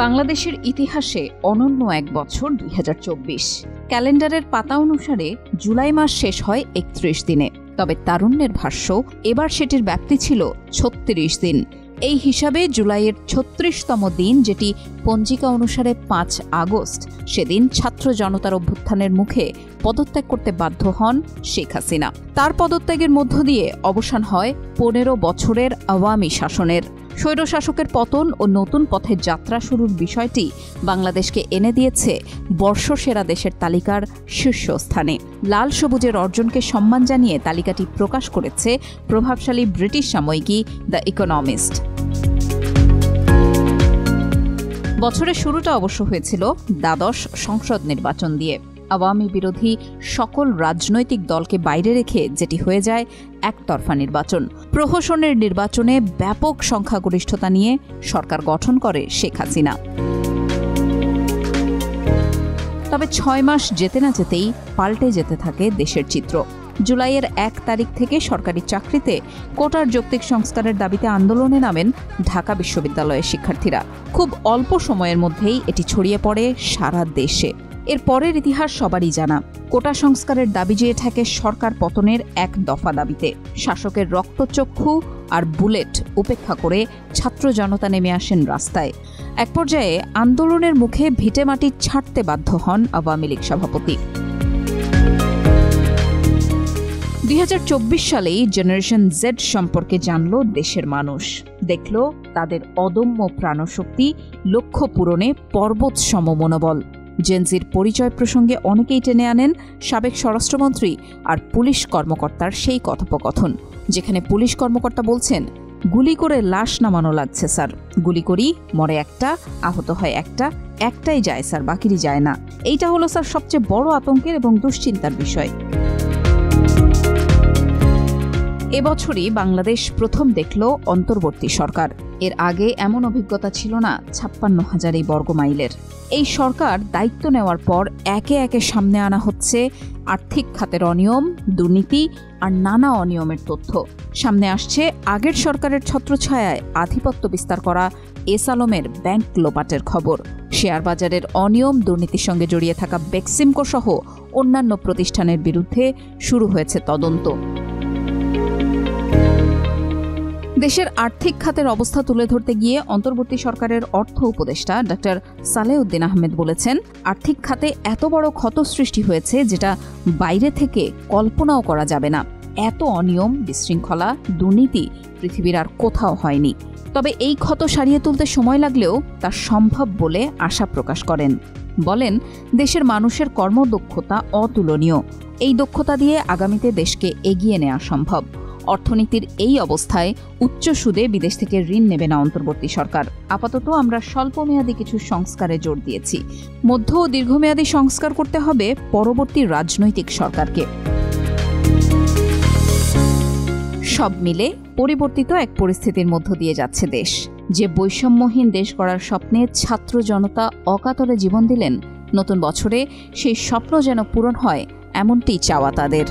বাংলাদেশের ইতিহাসে অনন্য এক বছর ২০২৪। ক্যালেন্ডারের পাতা অনুসারে জুলাই মাস শেষ হয় ৩১ দিনে। তবে তারুণ্যের ভাষ্য, এবার সেটির ব্যাপ্তি ছিল ৩৬ দিন। এই হিসাবে জুলাইয়ের ৩৬তম দিন, যেটি পঞ্জিকা অনুসারে ৫ আগস্ট, সেদিন ছাত্র জনতার অভ্যুত্থানের মুখে পদত্যাগ করতে বাধ্য হন শেখ হাসিনা। তার পদত্যাগের মধ্য দিয়ে অবসান হয় ১৫ বছরের আওয়ামী শাসনের। স্বৈরশাসকের পতন ও নতুন পথে যাত্রা শুরুর বিষয়টি বাংলাদেশকে এনে দিয়েছে বর্ষসেরা দেশের তালিকার শীর্ষস্থানে। লাল সবুজের অর্জনকে সম্মান জানিয়ে তালিকাটি প্রকাশ করেছে প্রভাবশালী ব্রিটিশ সাময়িকী দ্য ইকোনমিস্ট। বছরের শুরুটা অবশ্য হয়েছিল দ্বাদশ সংসদ নির্বাচন দিয়ে। আওয়ামী বিরোধী সকল রাজনৈতিক দলকে বাইরে রেখে যেটি হয়ে যায় একতরফা নির্বাচন। প্রহসনের নির্বাচনে ব্যাপক সংখ্যাগরিষ্ঠতা নিয়ে সরকার গঠন করে শেখ হাসিনা। তবে ৬ মাস যেতে না যেতেই পাল্টে যেতে থাকে দেশের চিত্র। জুলাইয়ের ১ তারিখ থেকে সরকারি চাকরিতে কোটার যৌক্তিক সংস্কারের দাবিতে আন্দোলনে নামেন ঢাকা বিশ্ববিদ্যালয়ের শিক্ষার্থীরা। খুব অল্প সময়ের মধ্যেই এটি ছড়িয়ে পড়ে সারা দেশে। এর পরের ইতিহাস সবারই জানা। কোটা সংস্কারের দাবি যেয়ে থাকে সরকার পতনের এক দফা দাবিতে। শাসকের রক্তচক্ষু আর বুলেট উপেক্ষা করে ছাত্র জনতা নেমে আসেন রাস্তায়। এক পর্যায়ে আন্দোলনের মুখে ভিটেমাটি ছাড়তে বাধ্য হন আওয়ামী লীগ সভাপতি। ২০২৪ সালেই জেনারেশন জেড সম্পর্কে জানল দেশের মানুষ। দেখল তাদের অদম্য প্রাণশক্তি, লক্ষ্য পূরণে পর্বত সম মনোবল। জেনজির পরিচয় প্রসঙ্গে অনেকেই টেনে আনেন সাবেক স্বরাষ্ট্রমন্ত্রী আর পুলিশ কর্মকর্তার সেই কথোপকথন, যেখানে পুলিশ কর্মকর্তা বলছেন, গুলি করে লাশ নামানো লাগছে স্যার, গুলি করি, মরে একটা, আহত হয় একটাই যায় স্যার, বাকিরই যায় না। এইটা হলো স্যার সবচেয়ে বড় আতঙ্কের এবং দুশ্চিন্তার বিষয়। এবছরই বাংলাদেশ প্রথম দেখল অন্তর্বর্তী সরকার। এর আগে এমন অভিজ্ঞতা ছিল না ৫৬,০০০ বর্গমাইলের। এই সরকার দায়িত্ব নেওয়ার পর একে একে সামনে আনা হচ্ছে আর্থিক খাতের অনিয়ম, দুর্নীতি আর নানা অনিয়মের তথ্য। সামনে আসছে আগের সরকারের ছত্রছায়ায় আধিপত্য বিস্তার করা এস আলমের ব্যাংক লোপাটের খবর। শেয়ার বাজারের অনিয়ম, দুর্নীতির সঙ্গে জড়িয়ে থাকা বেক্সিমকো সহ অন্যান্য প্রতিষ্ঠানের বিরুদ্ধে শুরু হয়েছে তদন্ত। দেশের আর্থিক খাতের অবস্থা তুলে ধরতে গিয়ে অন্তর্বর্তী সরকারের অর্থ উপদেষ্টা ডক্টর সালেউদ্দিন আহমেদ বলেছেন, আর্থিক খাতে এত বড় ক্ষত সৃষ্টি হয়েছে যেটা বাইরে থেকে কল্পনাও করা যাবে না। এত অনিয়ম, বিশৃঙ্খলা, দুর্নীতি পৃথিবীর আর কোথাও হয়নি। তবে এই ক্ষত সারিয়ে তুলতে সময় লাগলেও তা সম্ভব বলে আশা প্রকাশ করেন। বলেন, দেশের মানুষের কর্মদক্ষতা অতুলনীয়। এই দক্ষতা দিয়ে আগামীতে দেশকে এগিয়ে নেওয়া সম্ভব। অর্থনীতির এই অবস্থায় উচ্চ সুদে বিদেশ থেকে ঋণ নেবে না অন্তর্বর্তী সরকার। আপাতত আমরা স্বল্পমেয়াদী কিছু সংস্কারে জোর দিয়েছি। মধ্য ও দীর্ঘমেয়াদী সংস্কার করতে হবে পরবর্তী রাজনৈতিক সরকারকে। সব মিলে পরিবর্তিত এক পরিস্থিতির মধ্য দিয়ে যাচ্ছে দেশ। যে বৈষম্যহীন দেশ গড়ার স্বপ্নে ছাত্র জনতা অকাতরে জীবন দিলেন, নতুন বছরে সেই স্বপ্ন যেন পূরণ হয়, এমনটি চাওয়া তাদের।